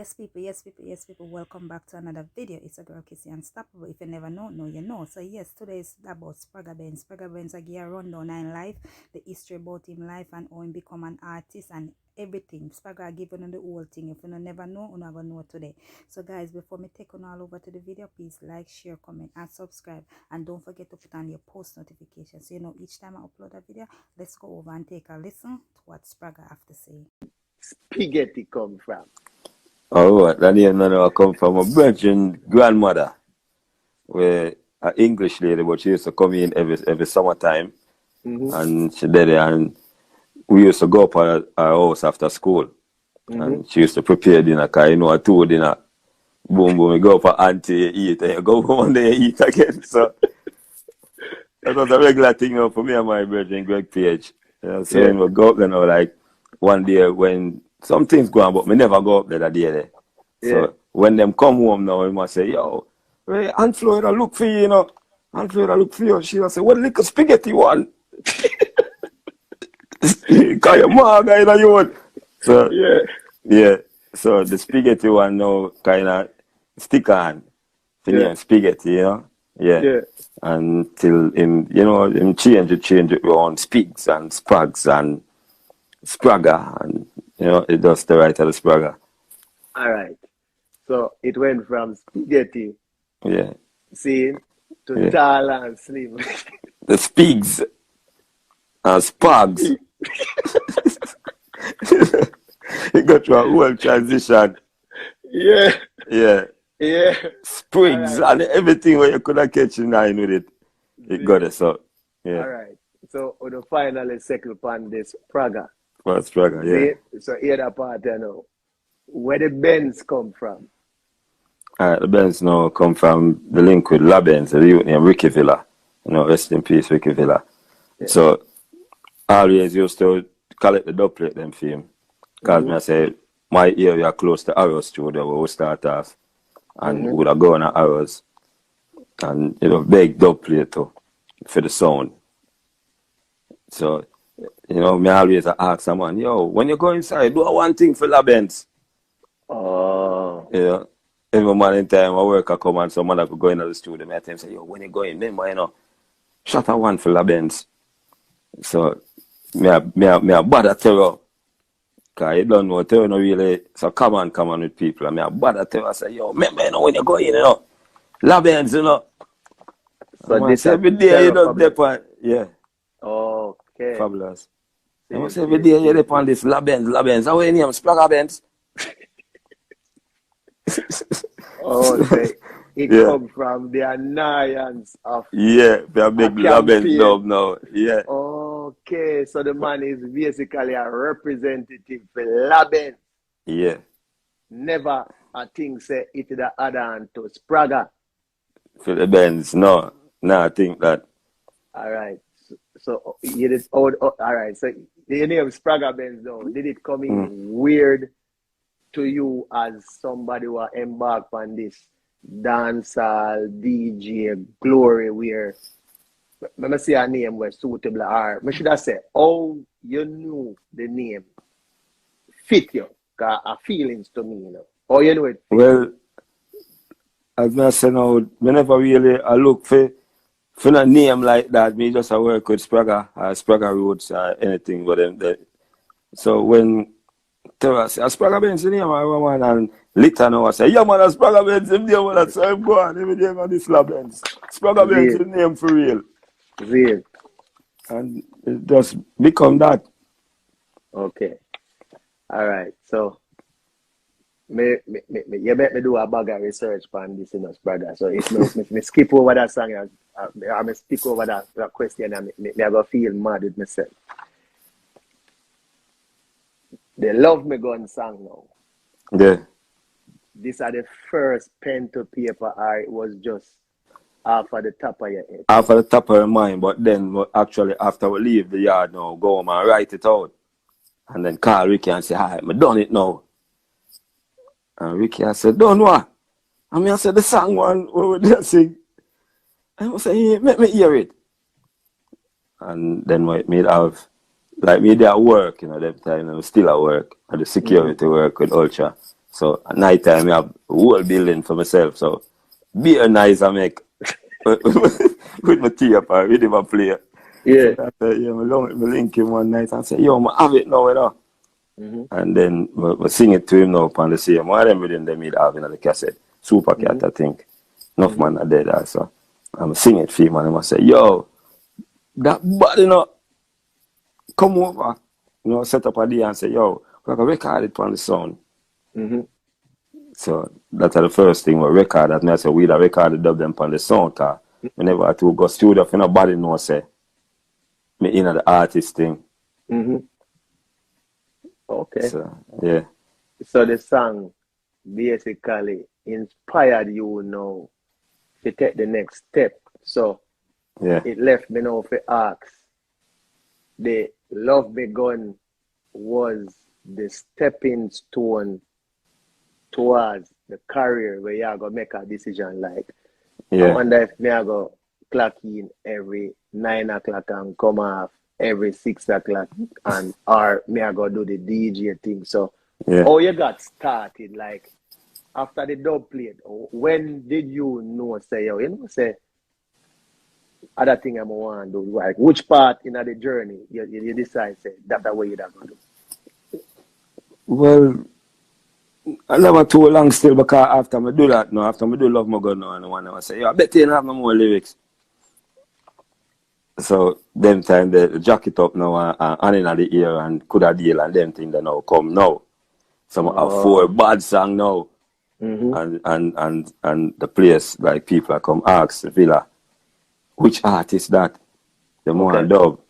Yes, people, welcome back to another video. It's a girl Kissy Unstoppable. If you never know, you know. So yes, today is about Spragga Benz. Spragga Benz a gear rundown in life, the history about him life and how he become an artist and everything. Spragga given on the whole thing. If you never know, you're not gonna know today. So guys, before me take on all over to the video, please like, share, comment, and subscribe. And don't forget to put on your post notifications so you know each time I upload a video. Let's go over and take a listen to what Spragga have to say. Spaghetti come from? Oh, that name I come from a virgin grandmother, where an English lady, but she used to come in every summertime, and she did it, and we used to go up at our house after school, and she used to prepare dinner, cause you know, a two dinner, boom, boom, you go up for auntie, you eat, and you go home and you eat again, so that was a regular thing, you know, for me and my virgin Greg PH. You know, so when we go up, you know, like one day when some things go on, but me never go up there that day. So when them come home now, we must say, yo, hey, Aunt Florida look for you, you know. Aunt Florida look for you. She will say, what little spaghetti one? Cause your mom guy that you want. So so the spaghetti one now kinda stick on. Spaghetti, you know? Until him, you know, him change it on Spigs and Sprags and Spragga, and you know, it does the right of the Spragga. Alright. So it went from spaghetti, see, to tall and slim. The Spigs and Sprags. It got through a whole transition. Sprigs and everything where you could have catch in line with it. It got it, so Alright. So on the finally settle upon this Spragga. Spragga, So here that part you know. Where the Benz come from? Alright, the Benz now come from the link with La Benz, the youth named Ricky Villa. You know, rest in peace, Ricky Villa. So always used to collect the dub plate them for him. Because me I say my area close to Arrows Studio where we start off. And we would have gone to Arrows and you know, big dub plate too for the sound. So you know, me always ask someone, yo, when you go inside, do one thing for La Benz. Oh. You know, every morning time I work, I come and someone that could go into the studio, I tell him, say, yo, when you go in, remember, you know, shut a one for La Benz. So, me a bother terror. Because you don't know, terror no really, so come on with people. And me a bother terror, I say, yo, remember, you know, when you go in, you know, La Benz, you know. So this every day, you know, depend, Okay. Fabulous. I must say every day you depend this La Benz. How you name Spragga Benz? So it come from the annoyance of we are big La Benz dub now. Okay, so the man is basically a representative for La Benz. Never a thing say it to the other hand to Spragga. For the Benz, no, I think that. Alright. So you did alright. So the name Spragga Benz though, did it come in weird to you as somebody who embarked on this dancehall DJ glory where let me say a name was suitable or I should have said how you knew the name fit you? Cause a feelings to me, you know. Or you know it. Well, as I say now, whenever really I look for a name like that, me just work with Spragga, Spragga Roots, anything but them. So when Terra say, Spragga Benz in here, man, and later now I say, yeah, man, Spragga Benz in there, man, so I'm going every day on this La Benz. Spragga Benz is name for real. Real. And it just become that. Okay. Alright, so you make me do a bag of research on this, you know, Spragga. So if me skip over that song, I speak over that question and me ever feel mad with myself. The Love Me Gun song now. These are the first pen to paper or it was just off of the top of your head? Off of the top of your mind, but then actually after we leave the yard now, go home and write it out. And then call Ricky and say, hi, I done it now. And Ricky I said, done what? And me I said, the song one, what we just sing. And I say, hey, let me hear it. And then we'd have Like me there at work, you know, that time I was still at work, at the security work with Ultra. So at night time, I have a whole building for myself. So beer nice I make with my tea up and rhythm I play. Yeah. So I link him one night and say, yo, I have it now, you know. And then we sing it to him now upon the same. One of them rhythm they made have in the cassette. Super Cat, I think. Enough man are dead also. I'm sing it for him and I say, yo, that body, you know, come over. You know, set up a day and say, yo, we're going to record it on the sound. So that's the first thing we record. That means we record the dub them on the sound car. Whenever I to go studio, if nobody knows, say, me in the artist thing. Okay. So, yeah. So the song basically inspired you now to take the next step. So Yeah. it left me now to ask. The Love Me Gun was the stepping stone towards the career where you are going to make a decision like, I wonder if me I go clock in every 9 o'clock and come off every 6 o'clock and or me I go do the DJ thing. So how you got started, like after the dub plate, when did you know say yo, you know say other thing I'm want to do, like which part in the journey you decide say that's the way you're gonna do? Well, I never too long still because after I do that now, after I do Love My Gun now, and I say, yo, I bet you don't have no more lyrics. So them time they jack it up now and in the ear and could have deal and them thing they now come now. Some have 4 bad song now. And the place like people are come ask Villa, which artist that? The more dub.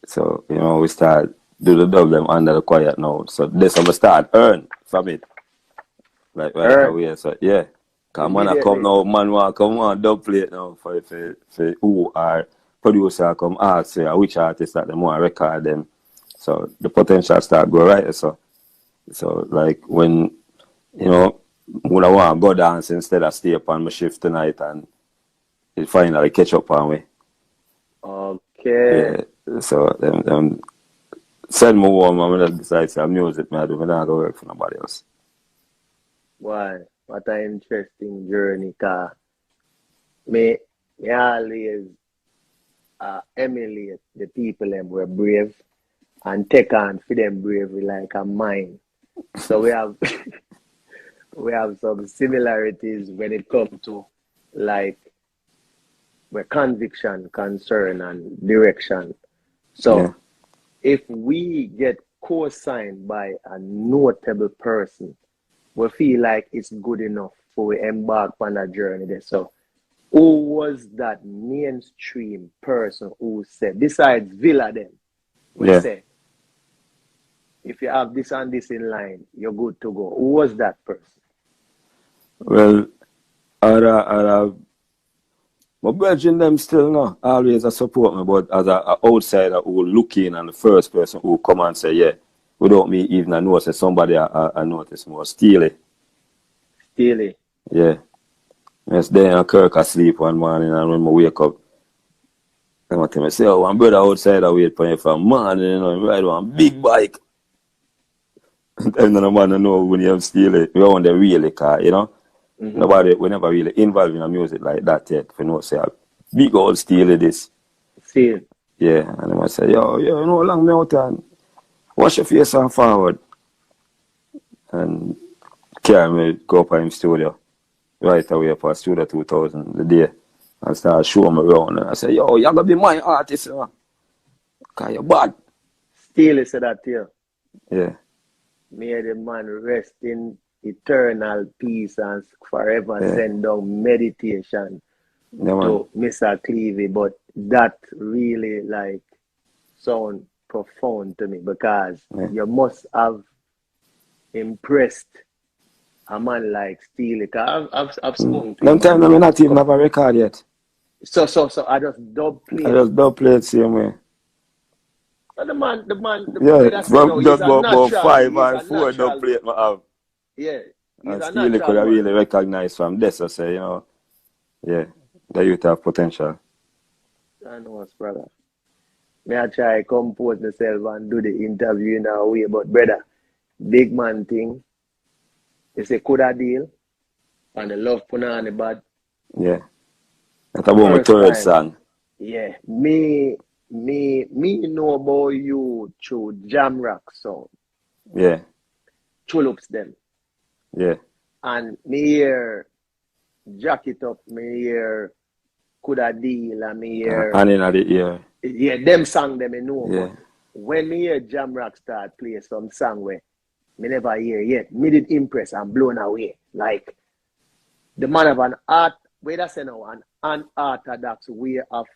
So, you know, we start do the dub them under the quiet now. So this we start earn from it. Like right away. So yeah. Cause man I come now, man want come on dub plate now for who are producer come ask say which artist that them want record them. So the potential start go right. So like when you know when I want to go dance instead of stay up on my shift tonight and it finally catch up on me. Okay. Yeah. So them send me home and I decide to music I do. I don't go work for nobody else. Why? What an interesting journey, cause me always emulate the people them were brave and take on for them bravery like a mine. So we have we have some similarities when it comes to like where conviction, concern, and direction. So if we get co-signed by a notable person, we feel like it's good enough for we embark on a journey there. So who was that mainstream person who said, besides Villa then, we say, if you have this and this in line, you're good to go. Who was that person? Well, my brethren them still no always support me, but as a outsider who look in and the first person who come and say, yeah, without me even I know say somebody I notice more Steely. Steely. Yeah. Yes, then I Kirk asleep one morning and when I wake up, I tell me say, oh, one brother outside I wait for you for a morning, you know, ride one big bike. And then I want to know when you have Steely, we want the really car, you know. We never really involved in a music like that yet. For no say, big old Steely this. Steely. Yeah, and I say, yo, you know, long me out and wash your face and forward. And carry me go up in the studio. Right away for Studio 2000 the day. And start showing me around. And I say, yo, you're going to be my artist, you know. Because you're bad. Steely said that to you. Yeah. May the man rest in eternal peace and forever send down meditation to Mr. Clevey, but that really like sound profound to me because you must have impressed a man like Steely. I've spoken to him. Sometimes I not even have a record yet. So I just dub play. I just dub play it same way. But the man, just about 5 or 4 dub plate I have. Yeah. And Steely could have really recognized from this, I say, you know, yeah, that youth have potential. I know, brother. May I try to compose myself and do the interview in a way, but brother, big man thing, It's a coulda deal. And the love punani bad. Yeah. That's about my third song. Yeah. Me know about you through Jam Rock song. Yeah. Tulips them. Yeah. And me hear Jack It Up, me hear Coulda Deal, and me hear And in the ear. yeah, them song them I know. Yeah. But when me hear Jam Rock start play some song where me never hear yet, me did impress and blown away. Like the man of an art, wait a say now, an unorthodox way of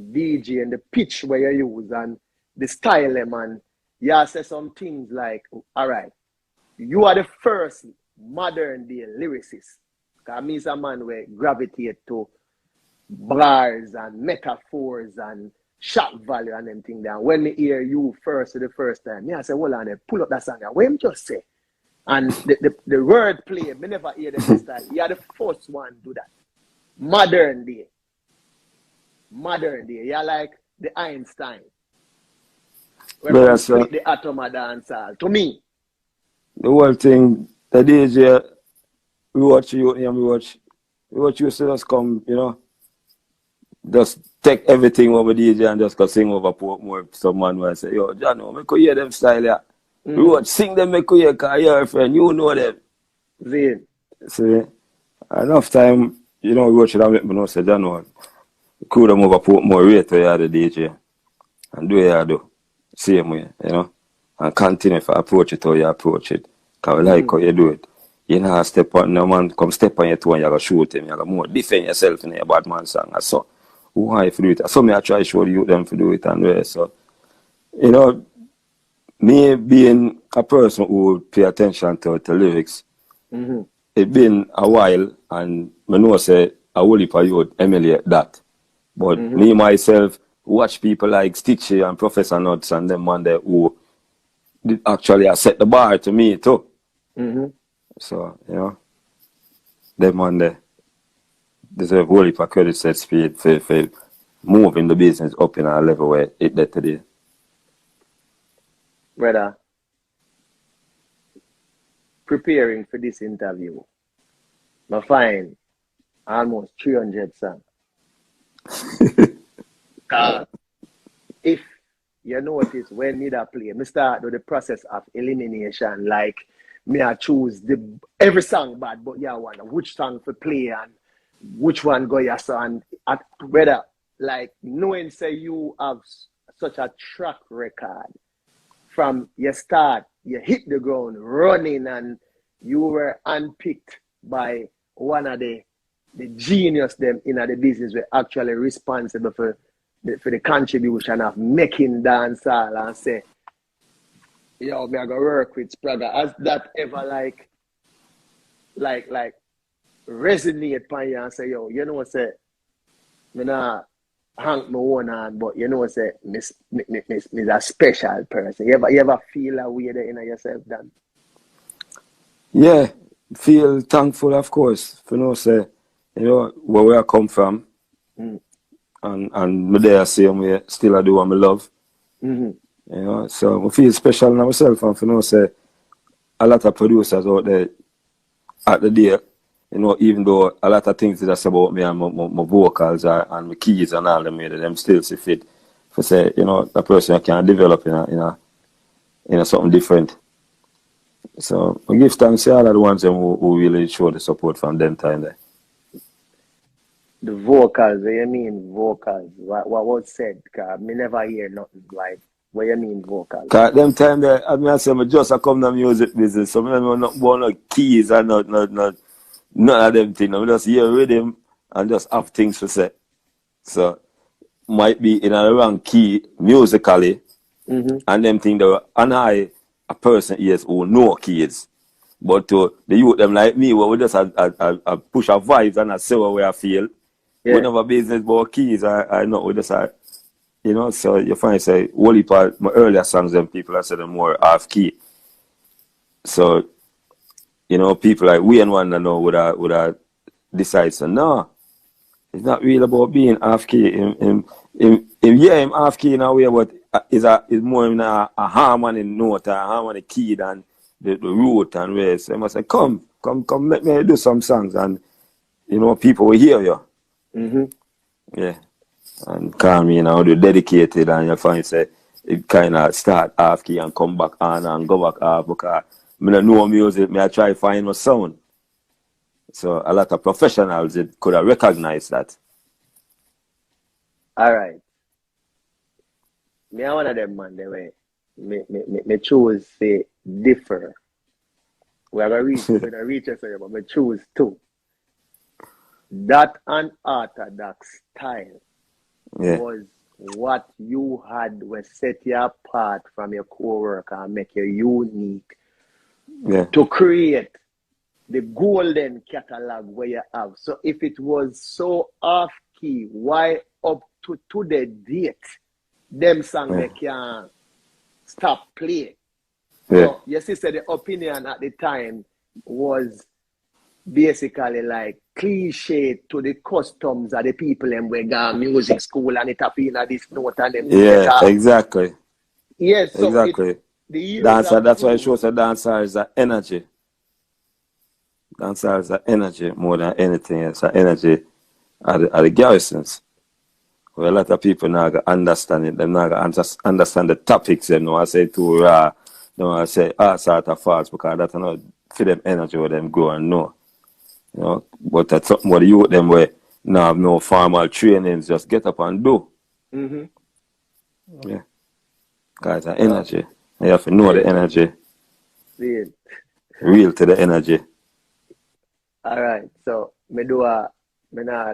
DJ and the pitch where you use and the style them, and you say some things like, all right, you are the first modern day lyricist. Because me is a man where gravitate to bars and metaphors and shock value and them things there. When me hear you first for the first time, I say, hold on, pull up that song. What him just say? And the word play, me never hear them this time. You are the first one do that. Modern day. You're like the Einstein. When you split the atom of dancehall. To me. The whole thing, the DJ, we watch you and we watch you see us come, you know. Just take everything over DJ and just go sing over Portmore. Some man will say, yo, John, make you hear them style here. We watch sing them, make you hear, because you're a friend, you know them. See, enough time, you know, we watch it and make me know, say, John, could them over Portmore rate where you are the DJ. And do what you do. Same way, you know. And continue to approach it how you approach it. Because we like how you do it. You know, step on, no man come step on your toe and you gotta shoot him. You gotta more defend yourself in your bad man song. And so, who want to do it? So, me I try to show you them to do it and way. So, you know, me being a person who pay attention to lyrics, it been a while and I know say a whole heap of you emulate that. But me myself watch people like Stitchy and Professor Nuts and them one there who did actually set the bar to me too. So, you know, them one there deserve a whole heap of credit set speed for moving the business up in a level where it did today. Brother, preparing for this interview, I find almost 300 songs. If you notice when me that play, me start with the process of elimination. Like me I choose every song bad, but yeah, one which song to play and which one go your son. Whether like knowing say you have such a track record from your start, you hit the ground running and you were unpicked by one of the genius them in the business were actually responsible for the contribution of making dancehall and say, yo, me I go work with Spragga. Has that ever like resonate upon you and say, yo, you know say, me nah hang my own hand, but you know say, me a special person. You ever feel a way there in yourself, Dan? Yeah, feel thankful, of course, for no say, you know, where I come from. And me there same way, still I do what I love. You know, so I feel special in myself and for no say a lot of producers out there at the day, you know, even though a lot of things that's about me and my vocals and my keys and all them still see fit for say, you know, a person can develop in a something different. So I give thanks to all of the ones who really show the support from them time there. The vocals, what you mean vocals? What was said? Because me never hear nothing like, what you mean vocals? Because them time there, I mean, I say, I just come to music business, so I don't not want no keys and none of them things. I just hear rhythm and just have things to say. So, might be in a wrong key musically, and them things that and I, a person is who know keys. But to the youth them like me, where we just push our vibes and I say what I feel. Yeah. We never business about keys. I know we just you know, so you find say only part my earlier songs them people I said them more half key. So, you know, people like we and one that know would I decide so no, it's not really about being half key. Him half key in a way, but is more in a harmony note, a harmony key than the root and race. They must say, come, let me do some songs, and you know, people will hear you. Yeah. And calm, you know, they're dedicated, and you find say it kind of start off key and come back on and go back off, because I don't know music, I try to find my sound. So a lot of professionals it could have recognized that. All right. Me are one of them man, the way me choose to differ. We are gonna reach us, but me choose two. That unorthodox style was what you had was set you apart from your co-worker and make you unique to create the golden catalog where you have. So if it was so off key, why up to the date, them songs they can't stop playing? So your sister, the opinion at the time was basically like cliche to the customs of the people and we go music school and it up in this note and them. Exactly. Yes, so exactly. Dancer, that's why it shows a dancer is an energy. Dancer is an energy more than anything. It's an energy at the garrisons. Where a lot of people now understand it. They now understand the topics. They know I say too raw. They know I say sort of false, because that's not for them energy where them grow and know. You know, but that's something what you them where now have no formal trainings, just get up and do. Yeah. Because it's energy. You have to know the energy. Real to the energy. Alright, so me not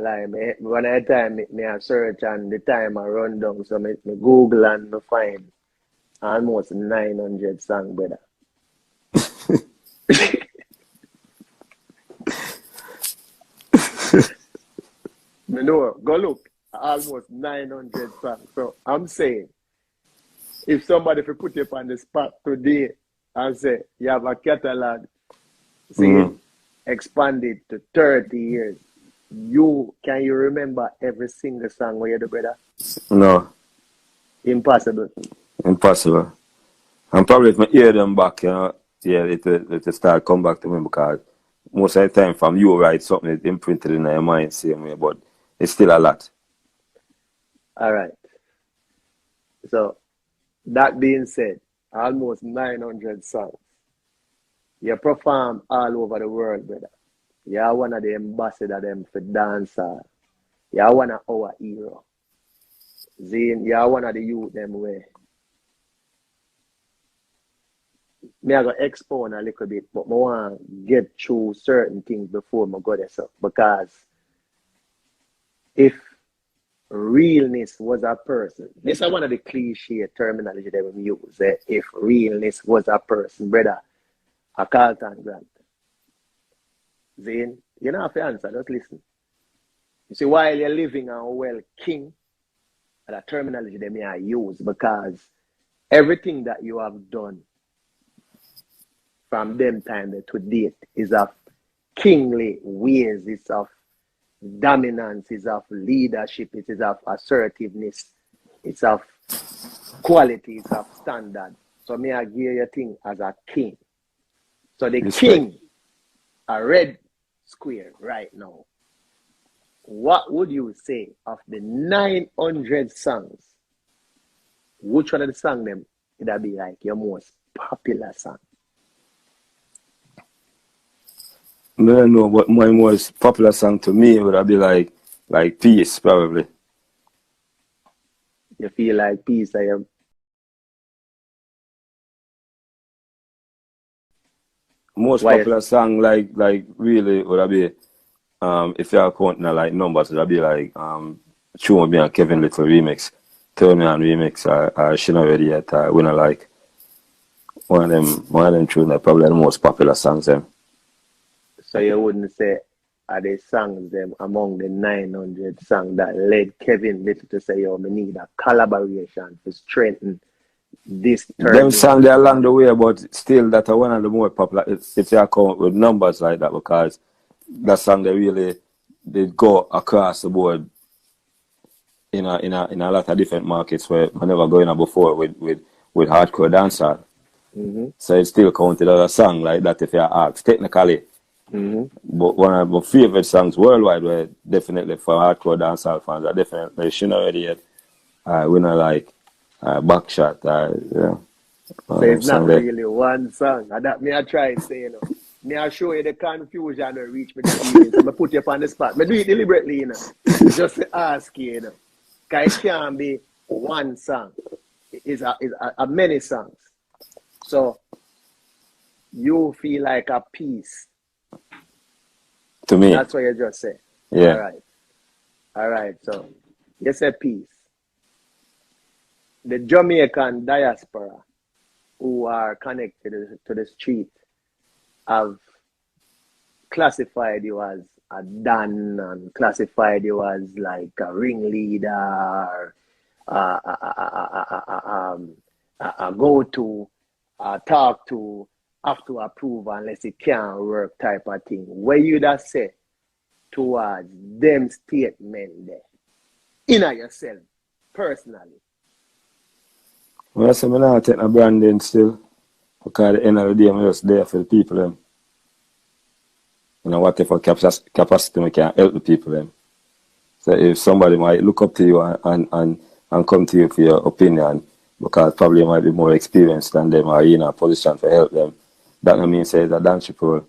lie. One at a time me a search and the time I run down, so me Google and me find almost 900 songs, brother. Me know, go look, almost 900 songs. So I'm saying, if somebody put you up on the spot today and say you have a catalog, expanded to 30 years, can you remember every single song where you do, brother? No. Impossible. Impossible. And probably if I hear them back, you know, it will start come back to me, because most of the time from you write something, it's imprinted in your mind same way, but it's still a lot. Alright. So that being said, almost 900 songs. You perform all over the world, brother. You're one of the ambassadors them for dancer. You're one of our hero. Zane, you're one of the youth them way. Me I go expound a little bit, but I want to get through certain things before I go there. So, because if realness was a person, this is one of the cliche terminology that we use. If realness was a person, brother, a Carlton Grant. Zane, you don't have to answer, just listen. You see, while you're living and well, king, the terminology that I use, because everything that you have done from them time to date is of kingly ways, it's of dominance, it's of leadership, it is of assertiveness, it's of quality, it's of standard. So me I give you a thing as a king. So the king, a red square right now. What would you say of the 900 songs? Which one of the songs them would be like your most popular song? I don't know, but my most popular song to me would be like Peace, probably. You feel like Peace, I am. Most popular song like really would be if you're counting like numbers, would be like Show Me and Kevin Little remix, Tell Me and remix, or She Not Ready Yet, We Not Like. One of them tunes are probably the most popular songs them. So you wouldn't say are the songs them among the 900 songs that led Kevin Little to say, yo, we need a collaboration to strengthen this term. Them songs they along the way, but still that are one of the more popular if you count with numbers like that, because that song they go across the board in a lot of different markets where I never going on before with hardcore dancehall. So it's still counted as a song like that if you ask, technically. But one of my favorite songs worldwide were definitely for hardcore dancehall fans, are definitely Shin Already Yet, We Not Like, Backshot, So it's not like, really one song. And that me I try and say, you know. Me I show you the confusion and reach me the feelings. So I put you up on the spot. Me do it deliberately, you know. Just to ask you, you know. Because it can't be one song. It's a many songs. So you feel like a piece. to me. That's what you just said. Yeah. All right. So you said peace. The Jamaican diaspora who are connected to the street have classified you as a Don and classified you as like a ringleader, a go-to, talk to, have to approve unless it can't work type of thing. What you that say towards them statement there, in yourself, personally? Well, I say I'm not taking a branding still, because at the end of the day, I'm just there for the people. Them. You know, whatever capacity we can help the people. Them. So if somebody might look up to you and come to you for your opinion, because probably you might be more experienced than them or in a position to help them, that don't mean say it's a dance role.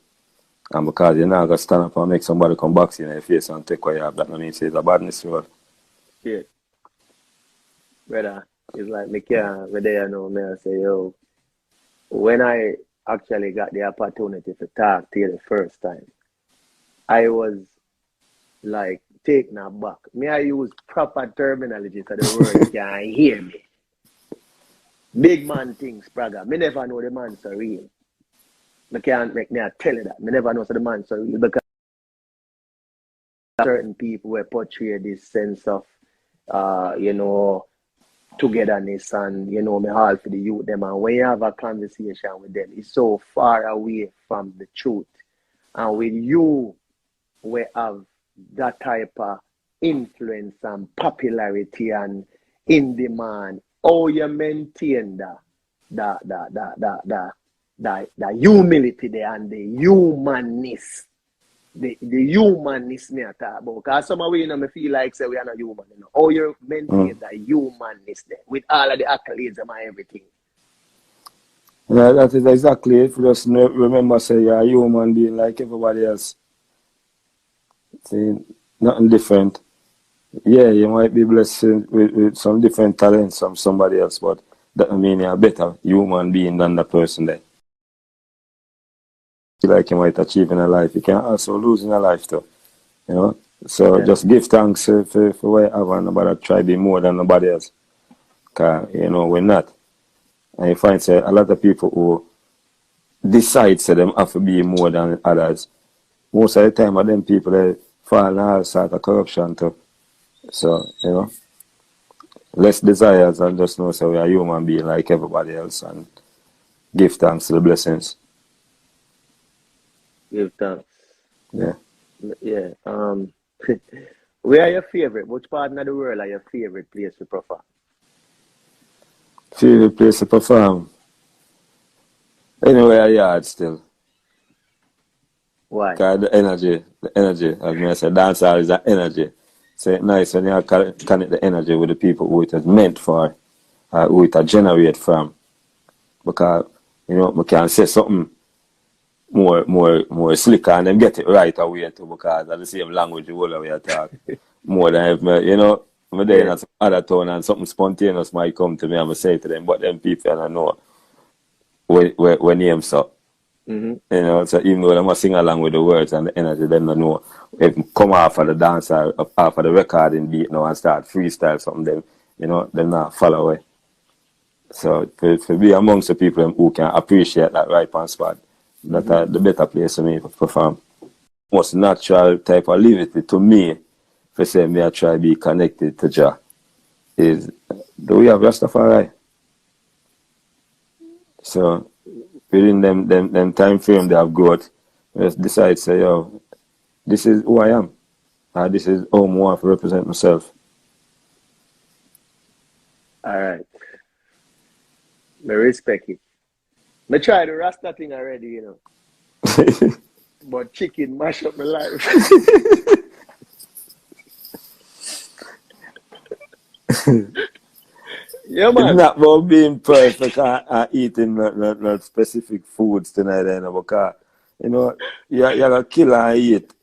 And because you're not going to stand up and make somebody come back to you in your face and take what you have, that don't mean say it's a badness role. Yeah. Brother, it's like me can't be there now, me I say, yo, when I actually got the opportunity to talk to you the first time, I was like taken aback. Me I use proper terminology so the world can hear me. Big man things, Spragga. Me never know the man so real. Me can't make me tell you that. Me never know so the man so real because certain people will portray this sense of you know, togetherness and, you know, me all for the youth them. And when you have a conversation with them, it's so far away from the truth. And with you, we have that type of influence and popularity and in demand. How you maintain the humility there and the humanness. The humanness me I talk about. Because some of we, you know, me feel like say we are not human, you know. How you maintain the humanness there with all of the accolades and everything. Yeah, that is exactly it. Just remember say you're a human being like everybody else. See, nothing different. Yeah, you might be blessed with some different talents from somebody else, but that doesn't mean you're a better human being than the person there. Like you might achieve in a life, you can also lose in a life too, you know. So just give thanks for what you have and nobody try to be more than nobody else. Cause you know we're not. And you find say a lot of people who decide say them have to be more than others. Most of the time of them people they fall in all sort of corruption too. So, you know, less desires and just know say we are human being like everybody else and give thanks to the blessings. Give thanks. Yeah. Yeah. Where are your favorite? Which part of the world are your favorite place to perform? Favorite place to perform? Anywhere yard still. Why? Because the energy, as I said, dancehall is an energy. So it's nice when you connect the energy with the people who it is meant for, who it is generated from. Because, you know, we can say something more slicker and then get it right away too, because of the same language the whole way I talk. More than if me, you know, I'm there in some other town and something spontaneous might come to me and I say to them, but them people don't know when names up. You know, so even though they must sing along with the words and the energy, they don't know if come off of the dance or off of the recording beat now and start freestyle something, then, you know, they're not follow away. So for be amongst the people who can appreciate that right on spot, that's the better place for me to perform. Most natural type of liberty to me, for say me I try to be connected to Jah, is do we have Rastafari? So within them time frame they have growth, just decide say, yo, this is who I am. This is how I want to represent myself. All right. I respect it. Me try the Rasta thing already, you know. But chicken mash up my life. Yeah, It's man. not about being perfect and eating not specific foods tonight, you know, because, you know, you're going to kill and eat.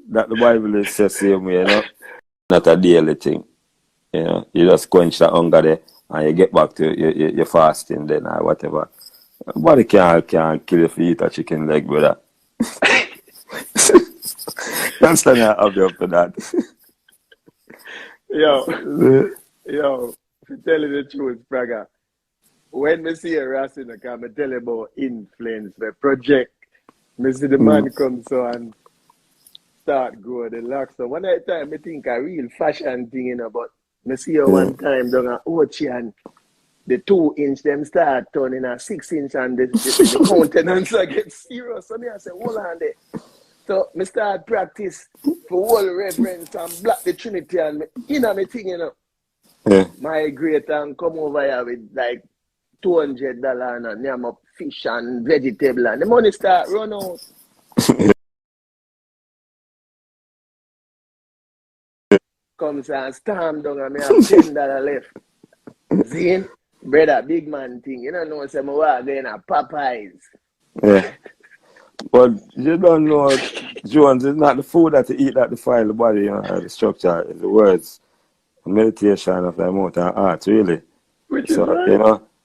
That the Bible is says same way, you know. Not a daily thing. You know, you just quench the hunger there and you get back to your fasting then or whatever. Body can't kill you if you eat a chicken leg, brother. That's not up for that. Yo, to tell you the truth, Spragga, when me see a Ras in the car, me tell you about influence, the project. Me see the man come so and start grow the lock. So one at a time, I think a real fashion thing, you know, but me see her one time down at Ochi and the 2-inch them start turning a 6-inch and the countenance get serious. So me I say, hold on there. So me start practice for all reverence and black the Trinity and me, you know me thing, you know. Migrate and come over here with like $200 and name up fish and vegetable and the money start run out. Comes and storm down and me have $10 left. Zine, brother, big man thing. You don't know some more going at Popeyes. Yeah. But you don't know, Jones, it's not the food that you eat that define the body, you know, the structure, it's the words, meditation of the amount and art, really. Which So, is right.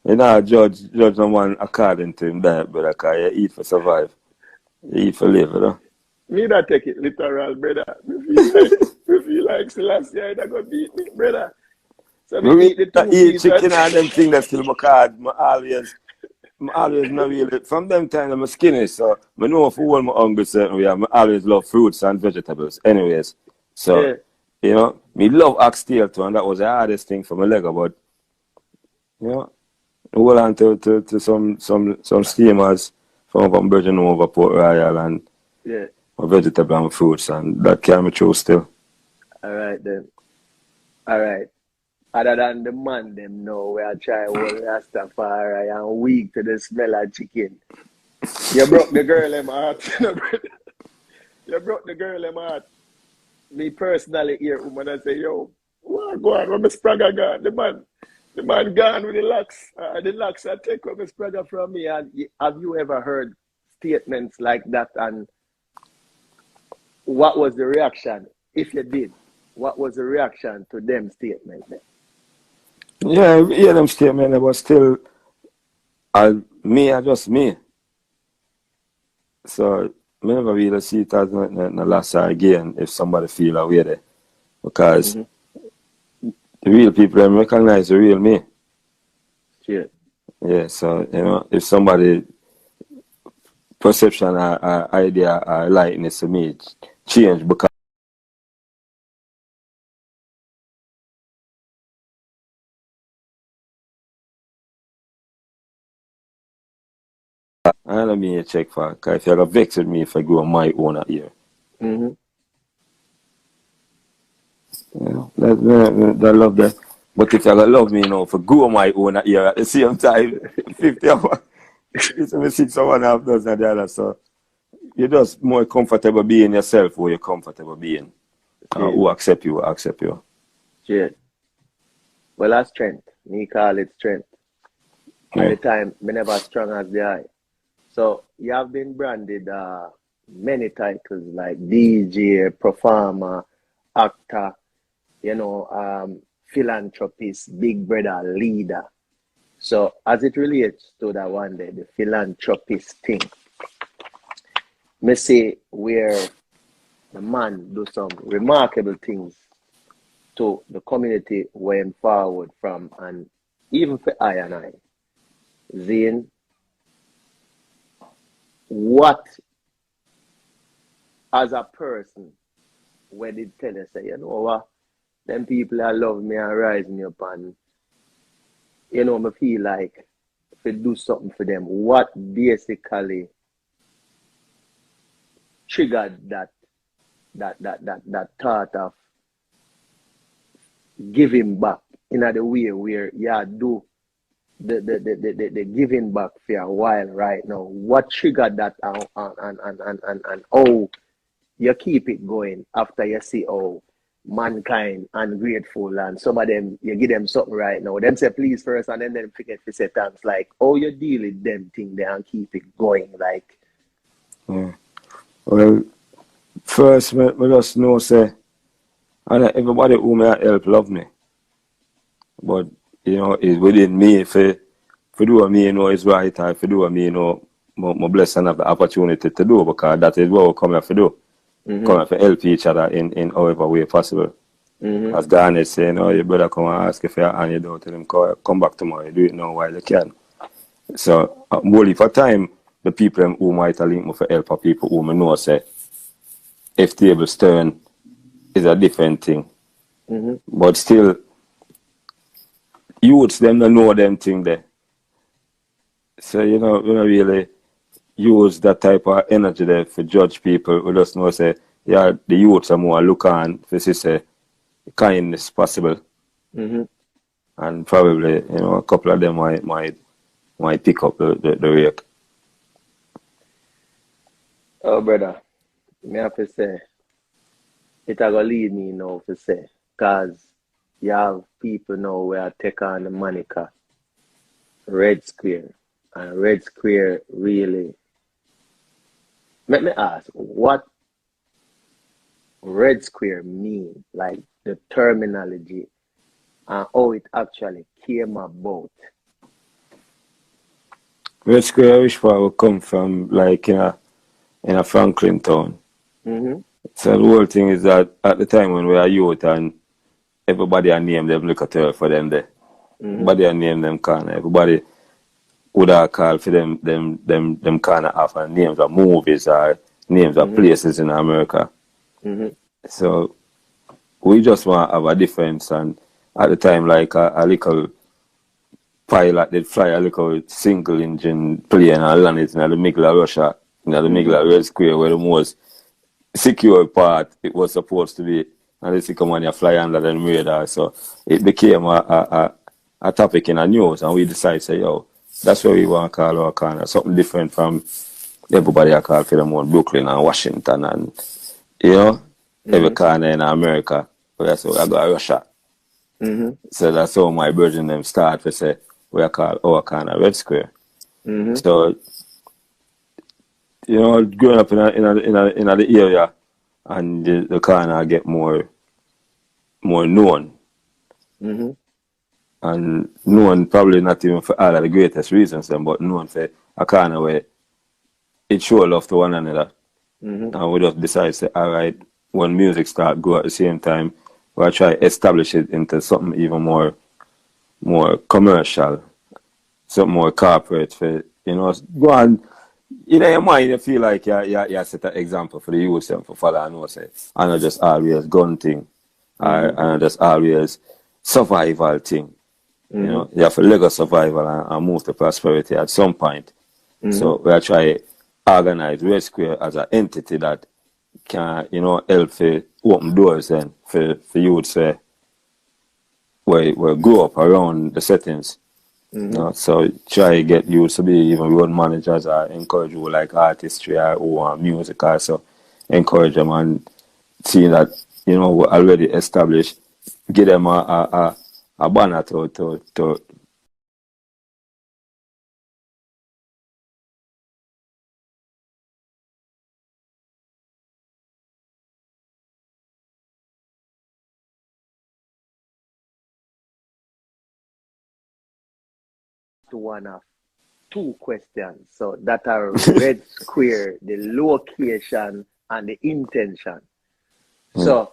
you know, judge no one according to him diet, brother, because you eat for survive. You eat for live, you know. Me not take it literal, brother. Me feel like Selassie, I not gonna beat me, brother. So me eat the 2 eat pieces. chicken and them things that still because I always not really, from them time I'm skinny, so I know for all my hungry certain way, I always love fruits and vegetables anyways. So, you know, me love oxtail too, and that was the hardest thing for my leg, but, you know, hold on to some steamers from Virgin over Port Royal and my vegetable and fruits, and that carry me through still. All right then. All right. Other than the man them know where I try all Rastafari and weak to the smell of chicken. You broke the girl in my heart. You broke the girl in my heart. Me personally hear woman and say, yo, what go on, where my Spragga gone? The man gone with the locks. The locks I take with my Spragga from me. And have you ever heard statements like that? And what was the reaction? If you did, what was the reaction to them statements? Yeah, I hear them statements, but still, just me. So, I never really see it as no loss or gain if somebody feel away there. Because the real people them recognize the real me. Yeah. Yeah, so, you know, if somebody perception or idea or likeness to me change because I don't mean a check for, because if you're vex with me if I go on my own here. You know, that love that. But if you love me, you know, if I go on my own here at the same time, 50 hours, it's only 6 or 1/2 dozen the other. So you're just more comfortable being yourself who you're comfortable being. Who accept you, accept you. Yeah. Well, that's strength. Me call it strength. At the time, me never strong as the eye. So you have been branded many titles like DJ, performer, actor, you know, philanthropist, big brother, leader. So as it relates to that one day, the philanthropist thing, me say where the man do some remarkable things to the community went forward from, and even for I and I. Zane, what as a person when they tell you, say, you know what, them people that love me and rise me up and, you know, me feel like if I do something for them, what basically triggered that thought of giving back in the way where you do the giving back for a while right now. What triggered that and how you keep it going after you see how mankind ungrateful and some of them you give them something right now. Them say please first and then them forget to say thanks. Like how you deal with them thing there and keep it going like. Yeah. Well, first we just know say and everybody who may help love me. But you know, it's within me if do what me you know is right and if do what me you know my blessed and have the opportunity to do because that is what we come here to do. Come here to help each other in however way possible. As Dan is saying, oh your brother come and ask if you and you don't tell him come back tomorrow, you do it now while you can. So only for time the people who might link me for help are people who I know say if tables turn is a different thing. But still youths them don't know them thing there. So you know, we don't really use that type of energy there for judge people. We just know say, yeah, the youths are more look on for say kindness possible. And probably, you know, a couple of them might pick up the rake. Oh brother, me have to say it a go lead me now to say because you have people now where take on the moniker Red Square. And Red Square really let me ask what Red Square mean, like the terminology and how it actually came about. Red Square I wish for would come from like in a Franklin town. So the whole thing is that at the time when we were youth and everybody had named them look at her for them there. Everybody had named them corner. Everybody would have called for them kind of have names of movies or names of places in America. So we just want to have a difference and at the time like a little pilot did fly a little single engine plane and land it in the middle of Russia, in the middle of Red Square where the most secure part it was supposed to be. And they come when you fly under the radar. So it became a topic in the news and we decided say, yo, that's what we want to call our corner. Something different from everybody I call for them on Brooklyn and Washington and you know, every corner in America. That's what I got Russia. So that's how my brethren them start to say we are called our corner Red Square. So you know, growing up in the area and the corner get more known. And known probably not even for all of the greatest reasons, but known for a kind of way it show love to one another. And we just decide to say, all right, when music start go at the same time, we'll try to establish it into something even more commercial, something more corporate for, you know, go on. In your mind, you feel like you set an example for the youth for follow and say, and not just always gun thing, and not just always survival thing. You know, you have to Lego survival and move to prosperity at some point. So we are trying to organize Red Square as an entity that can, you know, help to open doors then for youths where grow up around the settings. You know, so try to get youths to be even road managers or encourage you like artistry or music also. Encourage them and see that, you know, we're already established, give them a banner to one of two questions. So that are Red Square, the location and the intention. So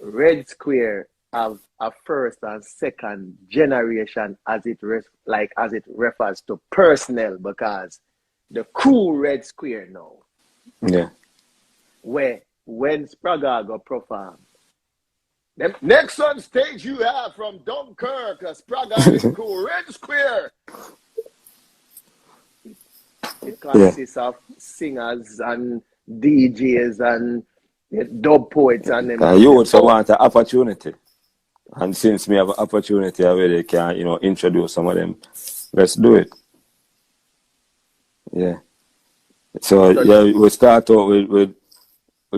Red Square have a first and second generation as it refers to personnel because the crew Red Square now. Yeah. Where when Spragga go perform. The next on stage you have from Dunkirk, Spragga and his crew, Red Square. It consists of singers and DJs and dub poets and them. You also want an opportunity. And since we have an opportunity already, can introduce some of them. Let's do it. Yeah. So yeah, we start out with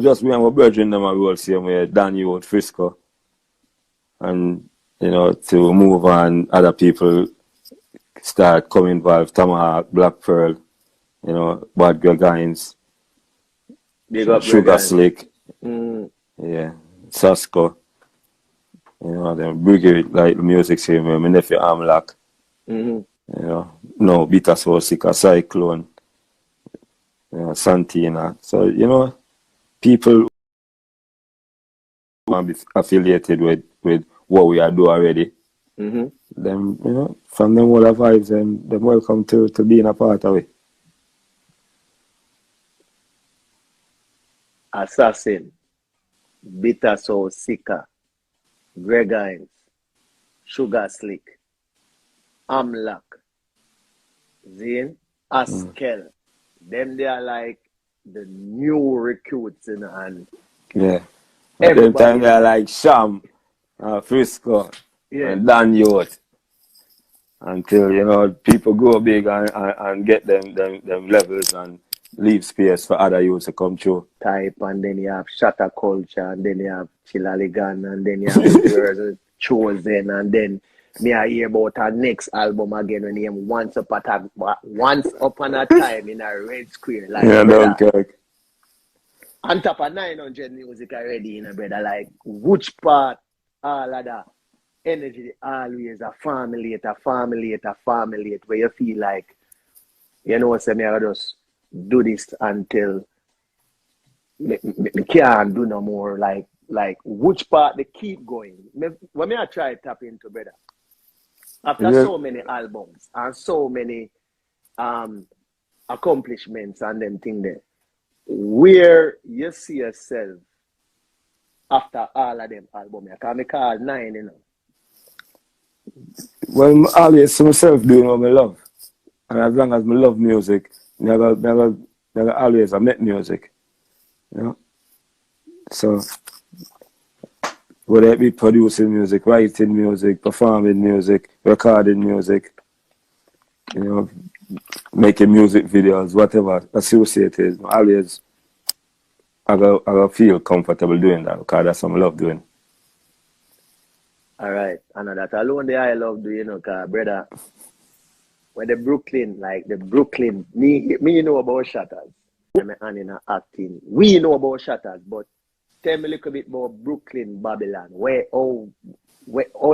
just me and my brethren them a roll same way, Dan you with Frisco. And to move on, other people start coming involved, Tomahawk, Black Pearl, Bad Gregines, Sugar Slick, yeah, Sasko, them Brigade, like the music scene, my nephew Amlak, no, Bitter Soul Sicker, Cyclone, Santina. So, people want to be affiliated with what we are doing already. Them, from them all the vibes, and them welcome to being a part of it. Assassin, Bitter Soul Sicker, Gregines, Sugar Slick, Amlak, Zane, Askel. Them they are like the new recruits, and yeah. At the time they are like Sham, Frisco, and Dan Youth. Until people go big and get them levels and leave space for other youths to come through. Type, and then you have Shatter Culture, and then you have Chilaligan, and then you have Chosen, and then me I hear about our next album again when he Once Upon a Time in a Red Square. Like, yeah, Dunkirk. On top of 900 music already, brother. Like, which part, all of that energy, always a family, where you feel like, say me I just do this until me can't do no more. Like which part they keep going. When I try to tap into, brother, after so many albums and so many accomplishments and them thing there, where you see yourself after all of them albums? I can call 9, Well, I always see myself doing what I love. And as long as I love music, never always I make music. So whether it be producing music, writing music, performing music, recording music, making music videos, whatever associated, always I go feel comfortable doing that because that's what I love doing. All right, and that alone I love doing, because brother, when the Brooklyn, me know about Shatters. I'm in acting. We know about Shatters, but tell me a little bit about Brooklyn, Babylon. Where all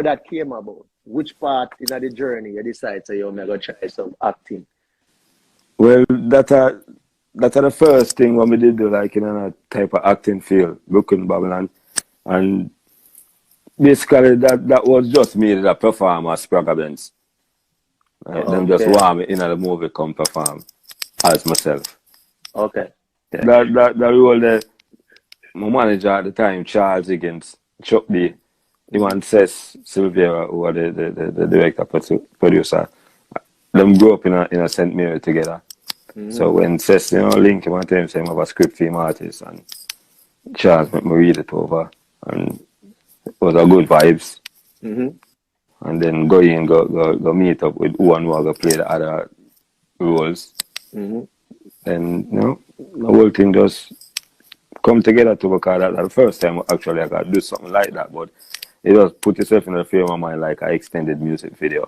that came about? Which part in the journey you decide so you're gonna try some acting? Well, that's the first thing what we did do, like in a type of acting field, Brooklyn, Babylon, and basically that was just me that perform as Spragga Benz. Them just want me in the movie come perform as myself. Okay. Yeah. That role there, my manager at the time, Charles Higgins, Chuck D, him and Cess Silvera, who were the director, producer, them grew up in a St. Mary together. So when Cess, link him and tell him, say, I have a script for him artist, and Charles made me read it over, and it was a good vibes. And then go meet up with who and who are going to play the other roles. And, the whole thing just come together to work out. That's the first time actually I got to do something like that. But it just put yourself in the frame of mind like an extended music video.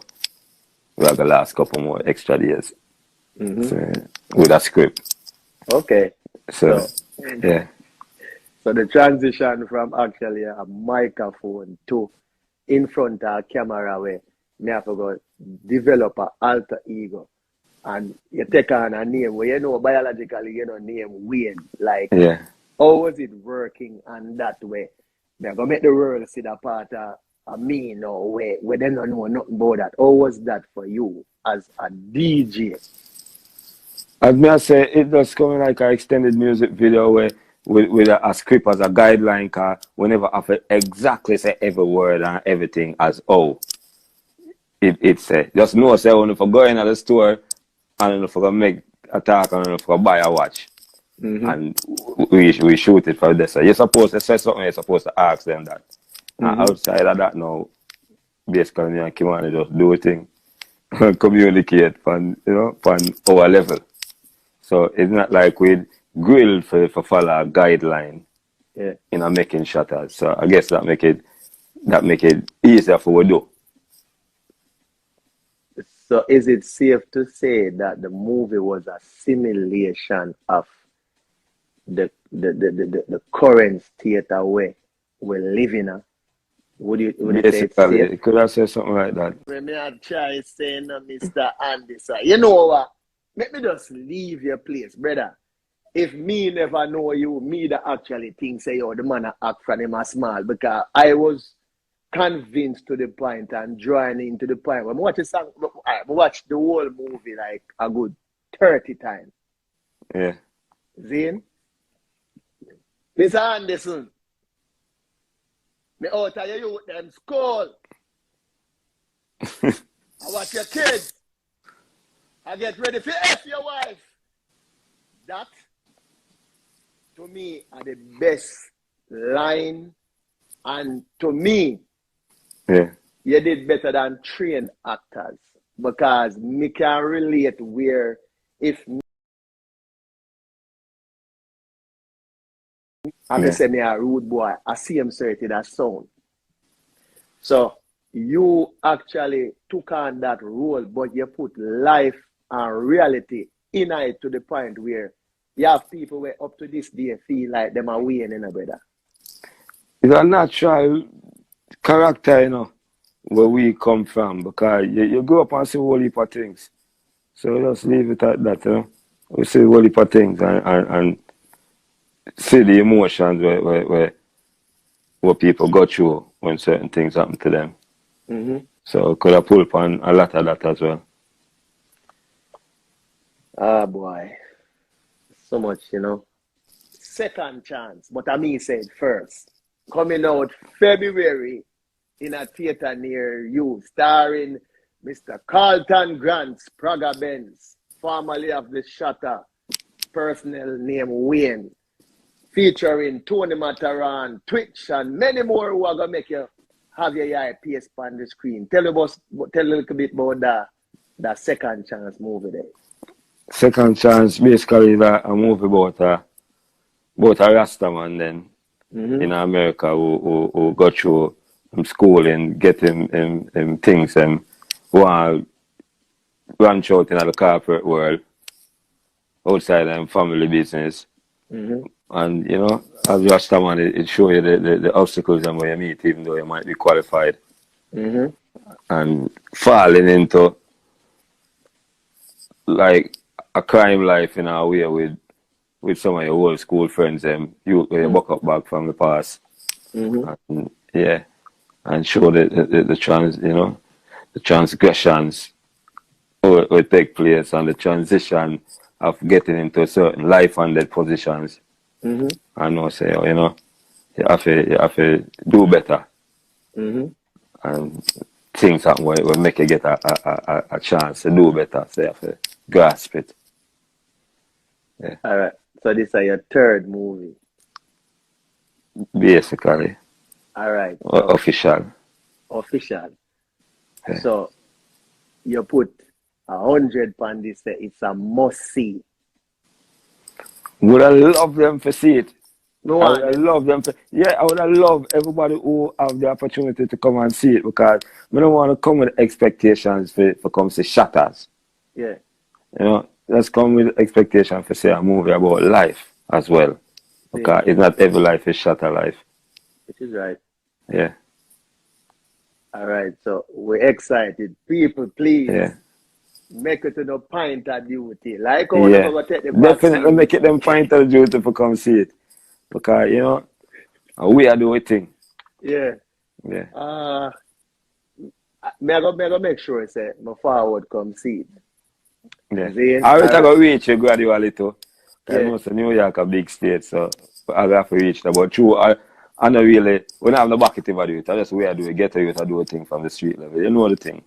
We have the last couple more extra days. So, with a script. Okay. So, yeah. So the transition from actually a microphone to in front of a camera where me have to go develop an alter ego, and you take on a name where biologically name Wayne. Like, how was it working on that way? They're gonna make the world see that part of me where they don't know nothing about that. How was that for you as a DJ? As me I say, it does come like an extended music video where with a script as a guideline, car whenever I have exactly say every word and everything as it's just know say when if I go in at the store and if I make a talk and if I buy a watch and we shoot it for this. You're supposed to say something, you're supposed to ask them that. And outside of that now, basically me and Kimani just do a thing. Communicate on, on our level. So it's not like we grill for follow a guideline making shutters. So I guess that make it easier for we do. So is it safe to say that the movie was a simulation of the current theater way we're living in? Would you say it's safe? Could I say something like that? When I try saying, Mr. Andy, sir, you know what? Let me just leave your place, brother. If me never know you, me that actually think say, yo, the man act from him a small, because I was convinced to the point and drawing into the point. When I watch the whole movie like a good 30 times. Yeah. Zane? Mr. Anderson, me out of your youth them school. I watch your kids. I get ready for F your wife. That, to me, are the best line. And to me, you did better than trained actors. Because me can relate where if I say me a rude boy, I see him certain that sound. So you actually took on that role, but you put life and reality in it to the point where you have people where up to this day feel like them are weighing in a brother. It's a natural character, where we come from, because you grow up and see a whole heap of things. So just leave it at that, We see a whole heap of things and see the emotions where people go through when certain things happen to them. So could have pulled upon a lot of that as well. Ah, boy. So much, Second chance, but I mean said first. Coming out February in a theater near you, starring Mr. Carlton Grant, Spragga Benz, formerly of the Shutter, personal name Wayne, featuring Tony Mataran, Twitch, and many more who are going to make you have your eye pierced on the screen. Tell a little bit about that Second Chance movie there. Second Chance basically is a movie about a Rasta man then in America who got through school and get him things and want branch out in the corporate world outside family business. And as a Rasta man, it shows you the obstacles and where you meet, even though you might be qualified. And falling into like a crime life in a way with some of your old school friends, you buck up back from the past. And, and show the transgressions will take place and the transition of getting into certain life and death positions. And I say, you have to do better. And things happen will make you get a chance to do better. So you have to grasp it. Yeah. All right. So this is your third movie. Basically. All right. So official. Yeah. So you put 100 on this. It's a must see. Would I love them to see it? No, I would love them to. Yeah, I would love everybody who have the opportunity to come and see it, because I don't want to come with expectations for come see Shatters. Yeah. Let's come with expectations for say a movie about life as well. Because it's not every life is Shatter life. Which is right. Yeah. All right, so we're excited. People, please make it to the point of duty. Like how we're going to take the vaccine. Definitely make it them point of duty to come see it. Because, we are doing thing. Yeah. Yeah. Me go make sure say my forward come see it. Yeah. I will go reach you gradually too. I know New York a big state, so I have to reach that. But true, I don't really, we don't have the bucket to do it. I just way I do it, get to you to do a thing from the street level. You know the thing.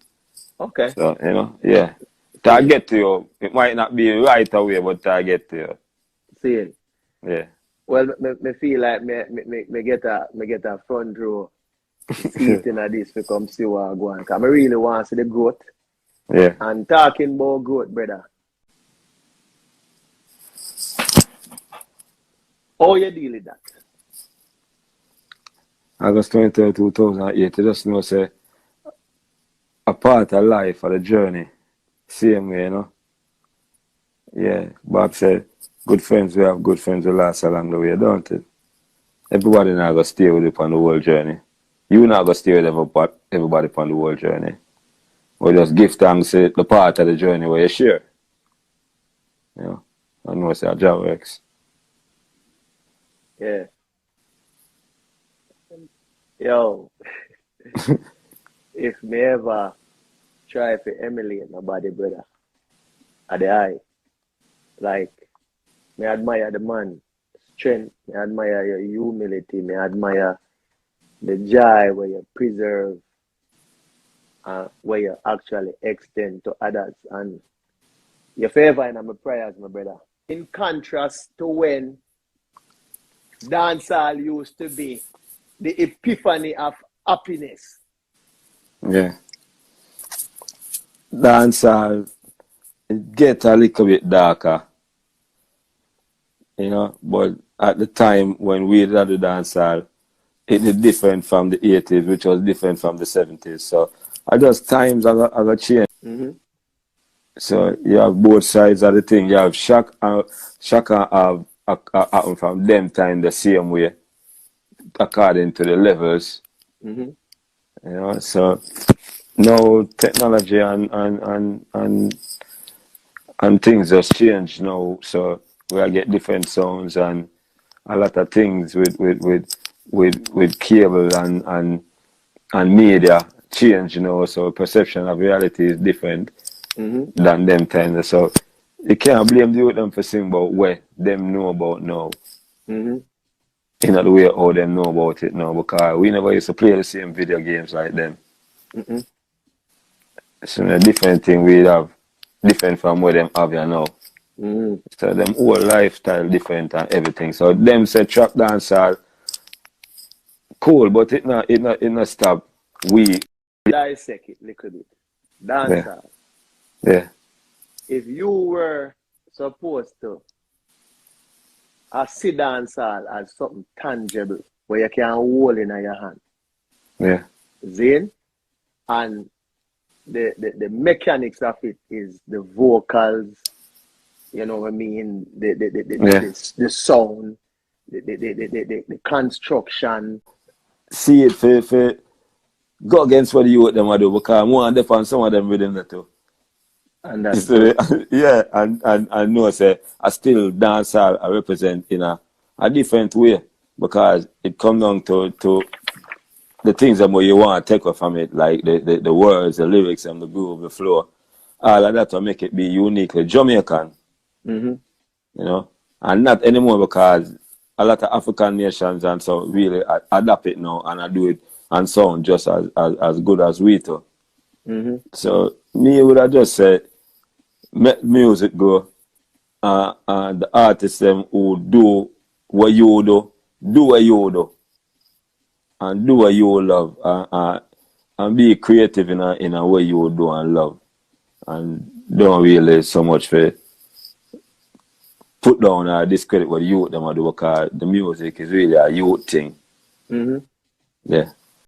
Okay. So, to get to you, it might not be right away, but to get to you. See it. Yeah. Well, me feel like me get a front row see it in this to come see what I go on. Because I really want to see the growth. Yeah. And talking about growth, brother. How you deal with that? August 23, 2008, you just know, say, a part of life, of the journey, same way, you know. Yeah, Bob said, good friends, we have good friends who last along the way, don't it? Everybody not going to stay with you on the whole journey. You not going to stay with everybody on the whole journey. We just give thanks to the part of the journey where you share. You know, I know it's our job works. Yeah. Yo, if me ever try for emulate nobody, brother, at the eye, like, me admire the man, strength, me admire your humility, me admire the joy where you preserve, where you actually extend to others, and your favor in my prayers, my brother. In contrast to when dancehall used to be the epiphany of happiness. Yeah. Dancehall, it get a little bit darker. You know, but at the time when we did the dancehall, it is different from the 80s, which was different from the 70s. So I just times I got changed. Mm-hmm. So you have both sides of the thing. You have Shaka happen from them time the same way, according to the levels. Mm-hmm. You know, so now technology and things just change now. So we get different sounds and a lot of things with cable and media change, you know, so perception of reality is different than them times. So you can't blame the youth them for saying about where them know about now. Mm-hmm. You know, the way how them know about it now, because we never used to play the same video games like them. Mm-hmm. So a different thing we have, different from what them have here now. Mm-hmm. So them whole lifestyle different and everything. So them say trap dancehall cool, but it not stop. We Dissect it a little bit. Dancehall. Yeah. If you were supposed to see dancehall as something tangible where you can hold in your hand. Yeah. Zane, and the mechanics of it is the vocals, you know what I mean, the sound, the construction. See it for go against what the youth them do, because more and on some of them rhythm that too. And that's yeah, and no say I still dancehall I represent in a different way, because it comes down to the things that you want to take away from it, like the words, the lyrics, and the groove, the flow. All of that will make it be uniquely Jamaican. Mm-hmm. You know, and not anymore, because a lot of African nations and so really adapt it now and I do it and sound just as good as we do. Mm-hmm. So me would have just said, let music go, and the artists them who do what you do what you do, and do what you love, and be creative in a way you do and love, and don't really so much for put down or discredit what the youth them do, because the music is really a youth thing. Mm-hmm. Yeah.